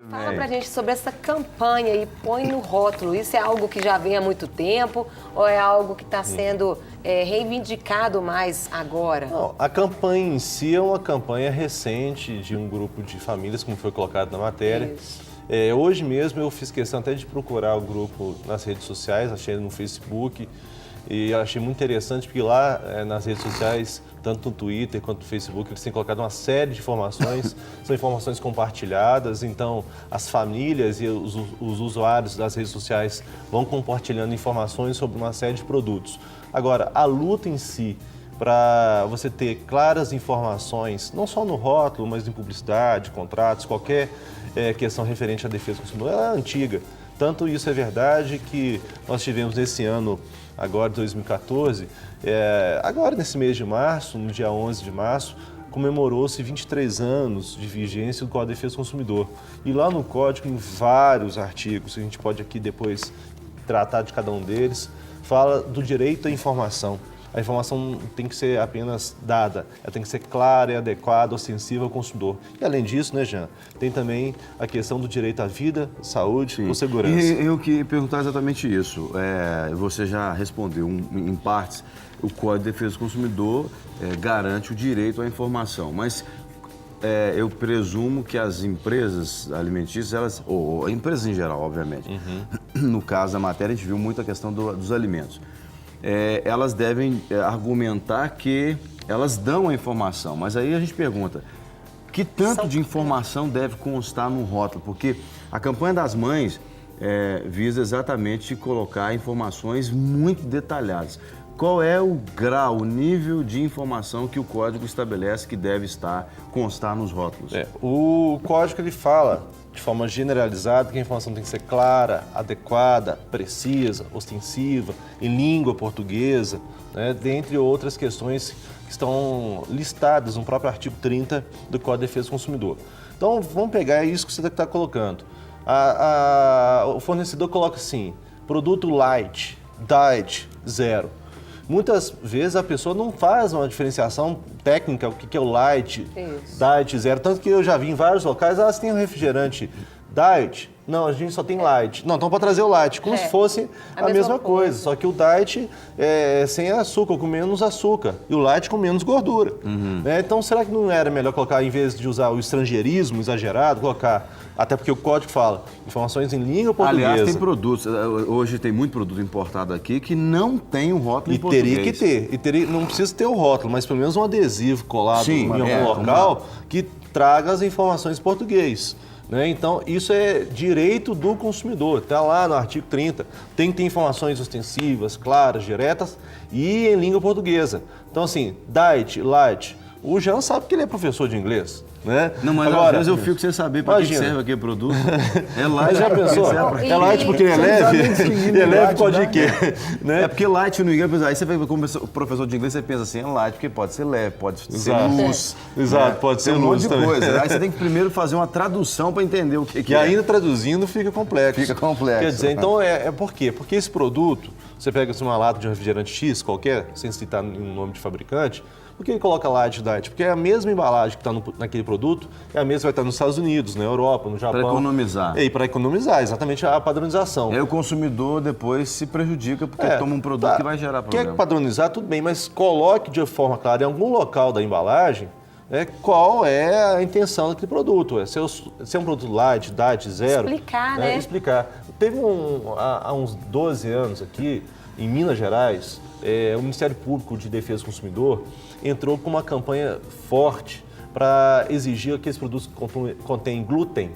Fala pra gente sobre essa campanha e põe no rótulo. Isso é algo que já vem há muito tempo ou é algo que está sendo reivindicado mais agora? Não, a campanha em si é uma campanha recente de um grupo de famílias, como foi colocado na matéria. Hoje mesmo eu fiz questão até de procurar o grupo nas redes sociais, achei ele no Facebook. E eu achei muito interessante porque lá nas redes sociais, tanto no Twitter quanto no Facebook, eles têm colocado uma série de informações, são informações compartilhadas, então as famílias e os usuários das redes sociais vão compartilhando informações sobre uma série de produtos. Agora, a luta em si, para você ter claras informações, não só no rótulo, mas em publicidade, contratos, qualquer questão referente à defesa do consumidor, ela é antiga. Tanto isso é verdade que nós tivemos nesse ano, agora 2014, agora nesse mês de março, no dia 11 de março, comemorou-se 23 anos de vigência do Código de Defesa do Consumidor. E lá no Código, em vários artigos, a gente pode aqui depois tratar de cada um deles, fala do direito à informação. A informação tem que ser apenas dada, ela tem que ser clara e adequada, ostensiva ao consumidor. E além disso, né, Jean, tem também a questão do direito à vida, saúde ou segurança. E eu queria perguntar exatamente isso. Você já respondeu em partes, o Código de Defesa do Consumidor garante o direito à informação, mas eu presumo que as empresas alimentícias, ou empresas em geral, obviamente, no caso da matéria a gente viu muito a questão dos alimentos. Elas devem argumentar que elas dão a informação, mas aí a gente pergunta, que tanto de informação deve constar no rótulo? Porque a campanha das mães visa exatamente colocar informações muito detalhadas. Qual é o grau, o nível de informação que o código estabelece que deve constar nos rótulos? O código ele fala de forma generalizada que a informação tem que ser clara, adequada, precisa, ostensiva, em língua portuguesa, né, dentre outras questões que estão listadas no próprio artigo 30 do Código de Defesa do Consumidor. Então, vamos pegar isso que você está colocando. O fornecedor coloca assim, produto light, diet, zero. Muitas vezes a pessoa não faz uma diferenciação técnica, o que é o light, diet, zero. Tanto que eu já vi em vários locais, elas têm um refrigerante diet. Não, a gente só tem light. Não, então para trazer o light, como se fosse a mesma coisa. Só que o diet é sem açúcar, com menos açúcar. E o light com menos gordura. Então, será que não era melhor colocar, em vez de usar o estrangeirismo exagerado, colocar, até porque o código fala, informações em língua portuguesa. Aliás, tem produtos, hoje tem muito produto importado aqui que não tem um rótulo em português. Teria que ter. Não precisa ter o rótulo, mas pelo menos um adesivo colado em algum local que traga as informações em português. Então, isso é direito do consumidor, está lá no artigo 30. Tem que ter informações ostensivas, claras, diretas e em língua portuguesa. Então, assim, diet, light. O Jean sabe que ele é professor de inglês, né? Não, mas agora, às vezes eu fico sem saber para que serve aquele produto. É light. Mas já pensou? É light porque é leve? E é leve pode quê? É porque light no inglês, aí você vai como professor de inglês, você pensa assim, é light, porque pode ser leve, pode ser luz. Exato, pode ser luz também. Um monte de coisa. Aí você tem que primeiro fazer uma tradução para entender o que é. E ainda traduzindo fica complexo. Fica complexo. Quer dizer, então por quê? Porque esse produto, você pega assim, uma lata de um refrigerante X qualquer, sem citar nenhum nome de fabricante, por que ele coloca light diet? Porque é a mesma embalagem que está naquele produto, é a mesma que vai estar nos Estados Unidos, na Europa, no Japão. Para economizar. E para economizar, exatamente a padronização. Aí o consumidor depois se prejudica porque toma um produto que vai gerar problema. Quer padronizar, tudo bem, mas coloque de forma clara em algum local da embalagem qual é a intenção daquele produto. Se é um produto light, diet, zero. Explicar, né? Explicar. Teve há uns 12 anos aqui, em Minas Gerais, o Ministério Público de Defesa do Consumidor entrou com uma campanha forte para exigir que esses produtos contêm glúten,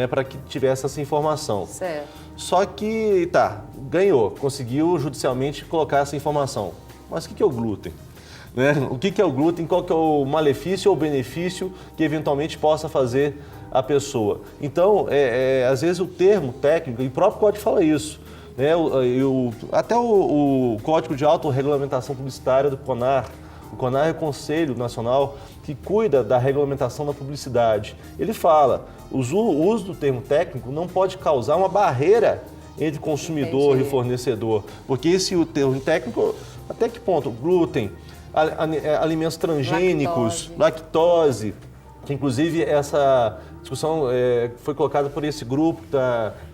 para que tivesse essa informação. Certo. Só que, ganhou, conseguiu judicialmente colocar essa informação. Mas o que é o glúten? O que é o glúten? Qual que é o malefício ou benefício que eventualmente possa fazer a pessoa? Então, às vezes o termo técnico, e o próprio código fala isso, até o Código de Autorregulamentação Publicitária do CONAR. O CONAR é o Conselho Nacional que cuida da regulamentação da publicidade. Ele fala, o uso do termo técnico não pode causar uma barreira entre consumidor e fornecedor, porque o termo técnico, até que ponto? Glúten, alimentos transgênicos, lactose, que inclusive discussão foi colocada por esse grupo que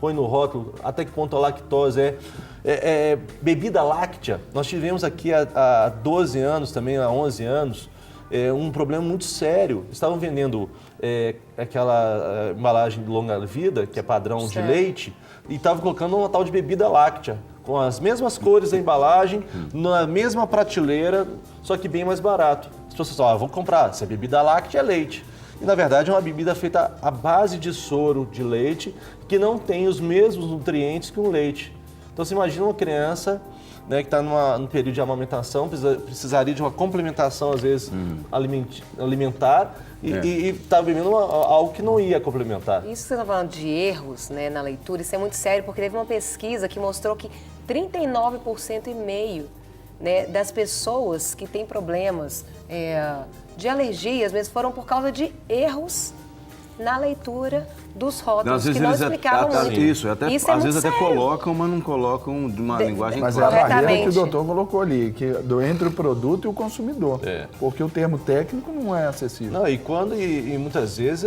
põe no rótulo até que ponto a lactose bebida láctea. Nós tivemos aqui há 12 anos, também há 11 anos, um problema muito sério. Estavam vendendo aquela embalagem de longa vida, que é padrão de leite, e estavam colocando uma tal de bebida láctea, com as mesmas cores da embalagem, na mesma prateleira, só que bem mais barato. As pessoas falam, vou comprar, se é bebida láctea, é leite. E, na verdade, é uma bebida feita à base de soro de leite, que não tem os mesmos nutrientes que um leite. Então, você imagina uma criança, né, que está num período de amamentação, precisaria de uma complementação, às vezes, alimentar, e está bebendo algo que não ia complementar. Isso que você está falando de erros, né, na leitura, isso é muito sério, porque teve uma pesquisa que mostrou que 39,5%, né, das pessoas que têm problemas de alergias mesmo foram por causa de erros na leitura dos rótulos, que não explicavam muito. Isso às vezes até colocam, mas não colocam de uma linguagem clara. Mas é a barreira que o doutor colocou ali, que entre o produto e o consumidor, porque o termo técnico não é acessível. Não, e muitas vezes,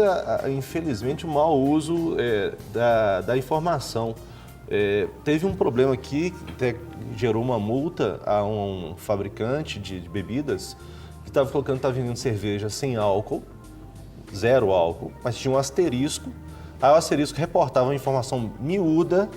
infelizmente, o mau uso da informação. Teve um problema aqui que até gerou uma multa a um fabricante de bebidas que estava vendendo cerveja sem álcool, 0 álcool, mas tinha um asterisco. Aí o asterisco reportava uma informação miúda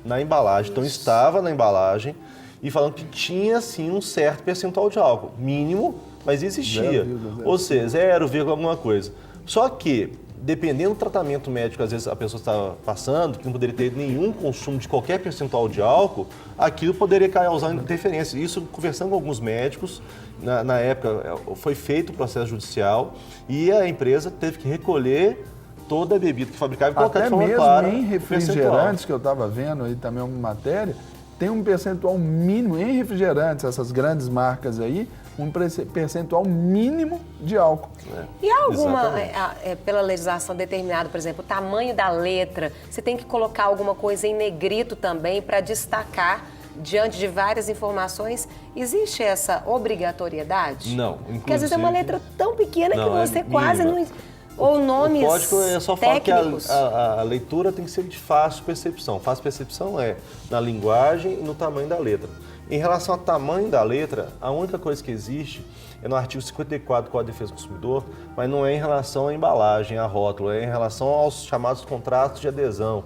na embalagem, então estava na embalagem e falando que tinha sim um certo percentual de álcool, mínimo, mas existia. 0, ou seja, 0, alguma coisa. Só que, dependendo do tratamento médico, às vezes a pessoa estava passando, que não poderia ter nenhum consumo de qualquer percentual de álcool, aquilo poderia causar interferência. Isso, conversando com alguns médicos, na época foi feito o processo judicial e a empresa teve que recolher toda a bebida que fabricava e colocar de forma clara. Até mesmo em refrigerantes, que eu estava vendo aí também uma matéria, tem um percentual mínimo em refrigerantes, essas grandes marcas aí, um percentual mínimo de álcool. E há alguma, pela legislação determinada, por exemplo, o tamanho da letra, você tem que colocar alguma coisa em negrito também para destacar diante de várias informações? Existe essa obrigatoriedade? Não. Porque às vezes é uma letra tão pequena que você quase não... Ou nomes técnicos. O código só fala que a leitura tem que ser de fácil percepção. Fácil percepção é na linguagem e no tamanho da letra. Em relação ao tamanho da letra, a única coisa que existe é no artigo 54 do Código de Defesa do Consumidor, mas não é em relação à embalagem, à rótula, é em relação aos chamados contratos de adesão,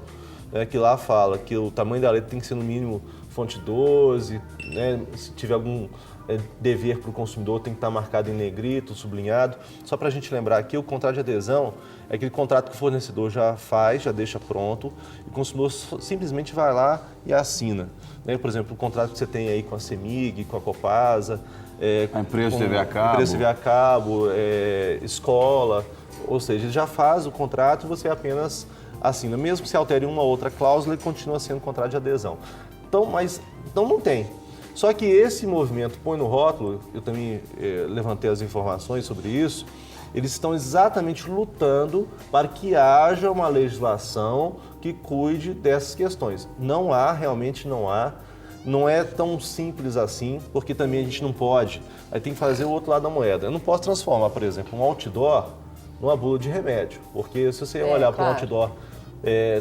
que lá fala que o tamanho da letra tem que ser no mínimo fonte 12, né, se tiver algum dever para o consumidor tem que estar marcado em negrito, sublinhado. Só para a gente lembrar aqui, o contrato de adesão é aquele contrato que o fornecedor já faz, já deixa pronto, e o consumidor simplesmente vai lá e assina. Né? Por exemplo, o contrato que você tem aí com a CEMIG, com a Copasa, a empresa de TV a cabo, empresa de TV a cabo, escola, ou seja, ele já faz o contrato e você apenas assina. Mesmo que se altere uma ou outra cláusula, ele continua sendo contrato de adesão. Então não tem. Só que esse movimento põe no rótulo, eu também levantei as informações sobre isso, eles estão exatamente lutando para que haja uma legislação que cuide dessas questões. Realmente não há. Não é tão simples assim, porque também a gente não pode. Aí tem que fazer o outro lado da moeda. Eu não posso transformar, por exemplo, um outdoor numa bula de remédio, porque se você olhar para um outdoor,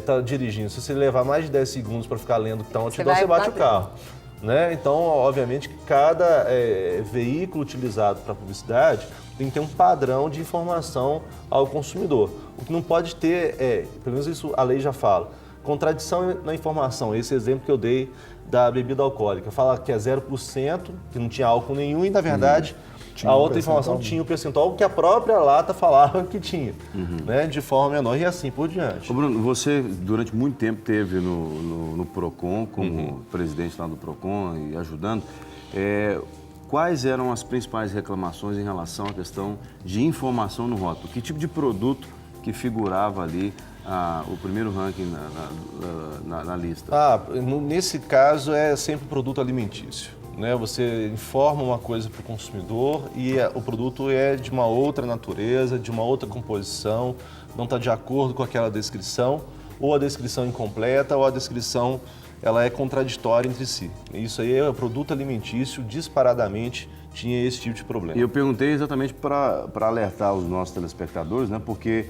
tá dirigindo, se você levar mais de 10 segundos para ficar lendo o que está no outdoor, você bate o carro. Né? Então, obviamente, que cada veículo utilizado para publicidade tem que ter um padrão de informação ao consumidor. O que não pode ter pelo menos isso a lei já fala, contradição na informação. Esse exemplo que eu dei da bebida alcoólica, fala que é 0%, que não tinha álcool nenhum e, na verdade, a outra informação tinha o percentual que a própria lata falava que tinha, né? De forma menor e assim por diante. Ô Bruno, você durante muito tempo esteve no PROCON, como presidente lá do PROCON e ajudando. Quais eram as principais reclamações em relação à questão de informação no rótulo? Que tipo de produto que figurava ali o primeiro ranking na lista? Nesse caso é sempre produto alimentício. Né? Você informa uma coisa para o consumidor e o produto é de uma outra natureza, de uma outra composição, não está de acordo com aquela descrição, ou a descrição incompleta, ou a descrição ela é contraditória entre si. Isso aí é produto alimentício, disparadamente tinha esse tipo de problema. E eu perguntei exatamente para alertar os nossos telespectadores, né? Porque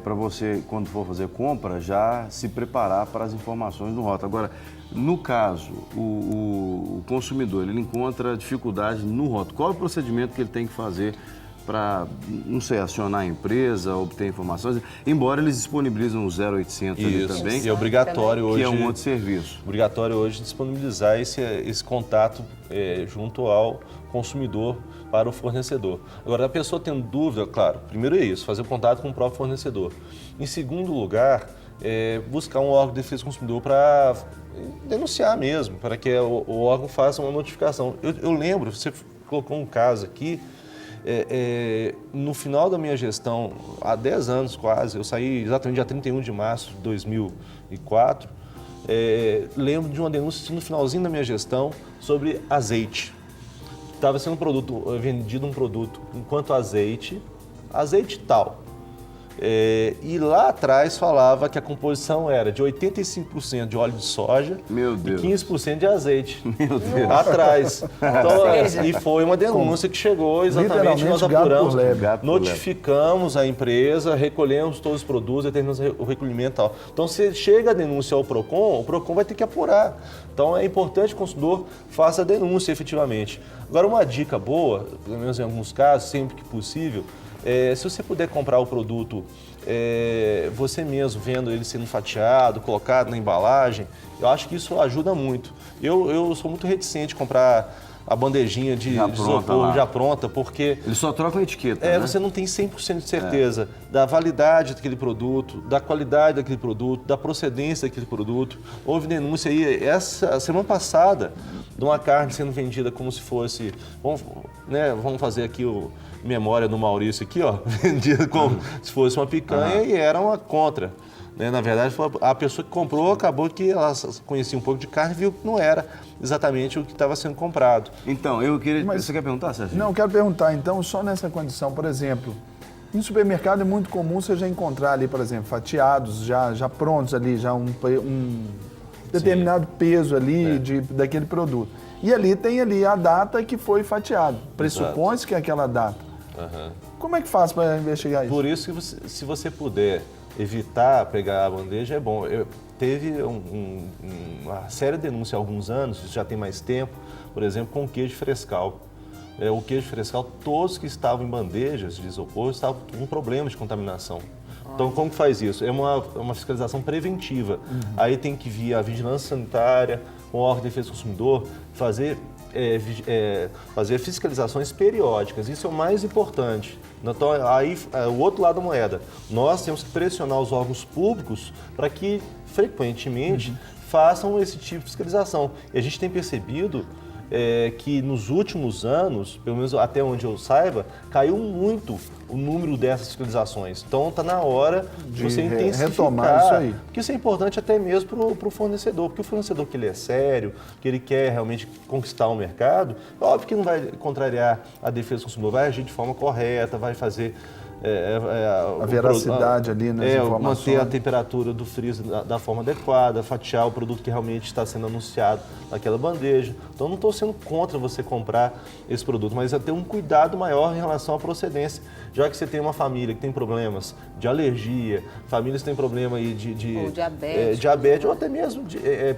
para você, quando for fazer compra, já se preparar para as informações no rótulo. Agora, no caso, o consumidor ele encontra dificuldade no rótulo, qual é o procedimento que ele tem que fazer para, não sei, acionar a empresa, obter informações, embora eles disponibilizam o 0800 ali também, e é obrigatório hoje, que é um outro serviço. Obrigatório hoje disponibilizar esse contato junto ao consumidor para o fornecedor. Agora, a pessoa tendo dúvida, claro, primeiro é isso, fazer o contato com o próprio fornecedor. Em segundo lugar, buscar um órgão de defesa do consumidor para denunciar mesmo, para que o órgão faça uma notificação. Eu lembro, você colocou um caso aqui, no final da minha gestão, há 10 anos quase, eu saí exatamente dia 31 de março de 2004, lembro de uma denúncia no finalzinho da minha gestão sobre azeite. Estava sendo vendido um produto enquanto azeite tal. E lá atrás falava que a composição era de 85% de óleo de soja e 15% de azeite. Meu Deus. Atrás. Então, e foi uma denúncia que chegou exatamente, nós apuramos, notificamos a empresa, recolhemos todos os produtos, determinamos o recolhimento e tal. Então, se chega a denúncia ao PROCON, o PROCON vai ter que apurar. Então, é importante que o consumidor faça a denúncia efetivamente. Agora, uma dica boa, pelo menos em alguns casos, sempre que possível, se você puder comprar o produto você mesmo, vendo ele sendo fatiado, colocado na embalagem, eu acho que isso ajuda muito. Eu sou muito reticente a comprar a bandejinha de isopor já pronta, porque... Eles só trocam a etiqueta, né? Você não tem 100% de certeza da validade daquele produto, da qualidade daquele produto, da procedência daquele produto. Houve denúncia aí, essa semana passada, de uma carne sendo vendida como se fosse... Vamos fazer aqui memória do Maurício aqui, ó, vendida como se fosse uma picanha e era uma contra. Na verdade, a pessoa que comprou acabou que ela conhecia um pouco de carne e viu que não era exatamente o que estava sendo comprado. Então, você quer perguntar, Sérgio? Não, eu quero perguntar, então, só nessa condição, por exemplo, em supermercado é muito comum você já encontrar ali, por exemplo, fatiados, já prontos ali, já um determinado peso ali daquele produto. E ali tem ali a data que foi fatiado. Pressupõe-se que é aquela data. Como é que faz para investigar isso? Por isso que se você puder evitar pegar a bandeja, é bom. Teve uma séria denúncia há alguns anos, isso já tem mais tempo, por exemplo, com o queijo frescal. O queijo frescal, todos que estavam em bandejas de isopor estavam com problemas de contaminação. Então, como que faz isso? É uma fiscalização preventiva. Aí tem que vir a vigilância sanitária, o órgão de defesa do consumidor, fazer fiscalizações periódicas. Isso é o mais importante. Então, aí, o outro lado da moeda. Nós temos que pressionar os órgãos públicos para que, frequentemente, façam esse tipo de fiscalização. E a gente tem percebido que nos últimos anos, pelo menos até onde eu saiba, caiu muito o número dessas fiscalizações. Então está na hora de você intensificar. Retomar isso aí. Porque isso é importante até mesmo para o fornecedor, porque o fornecedor que ele é sério, que ele quer realmente conquistar o mercado, óbvio que não vai contrariar a defesa do consumidor, vai agir de forma correta, vai fazer... a veracidade ali nas informações. Manter a temperatura do freezer da forma adequada, fatiar o produto que realmente está sendo anunciado naquela bandeja. Então, não estou sendo contra você comprar esse produto, mas é ter um cuidado maior em relação à procedência. Já que você tem uma família que tem problemas de alergia, famílias que têm problema aí de diabetes, ou até mesmo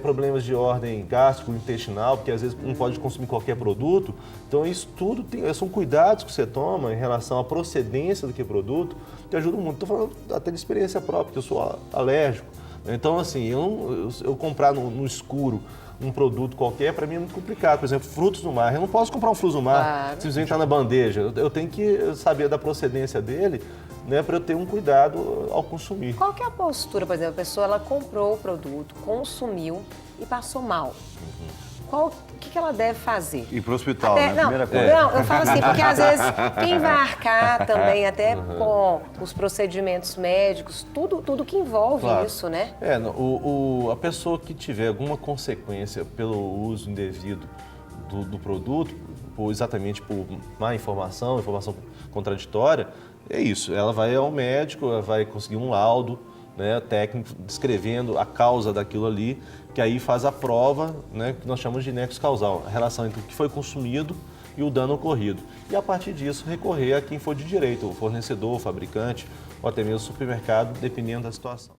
problemas de ordem gástrico-intestinal, porque às vezes não pode consumir qualquer produto. Então, isso tudo são cuidados que você toma em relação à procedência daquele produto, que ajuda muito. Estou falando até de experiência própria, que eu sou alérgico. Então, assim, eu comprar no escuro um produto qualquer, para mim é muito complicado. Por exemplo, frutos do mar. Eu não posso comprar um frutos do mar, simplesmente estar na bandeja. Eu tenho que saber da procedência dele, para eu ter um cuidado ao consumir. Qual que é a postura, por exemplo, a pessoa ela comprou o produto, consumiu e passou mal? O que ela deve fazer? Ir para o hospital, né? Primeira coisa. Não, eu falo assim, porque às vezes quem vai arcar também, até com os procedimentos médicos, tudo que envolve isso, né? A pessoa que tiver alguma consequência pelo uso indevido do produto, exatamente por má informação contraditória, é isso. Ela vai ao médico, ela vai conseguir um laudo, né, técnico descrevendo a causa daquilo ali, que aí faz a prova, né, que nós chamamos de nexo causal, a relação entre o que foi consumido e o dano ocorrido. E a partir disso recorrer a quem for de direito, o fornecedor, o fabricante ou até mesmo o supermercado, dependendo da situação.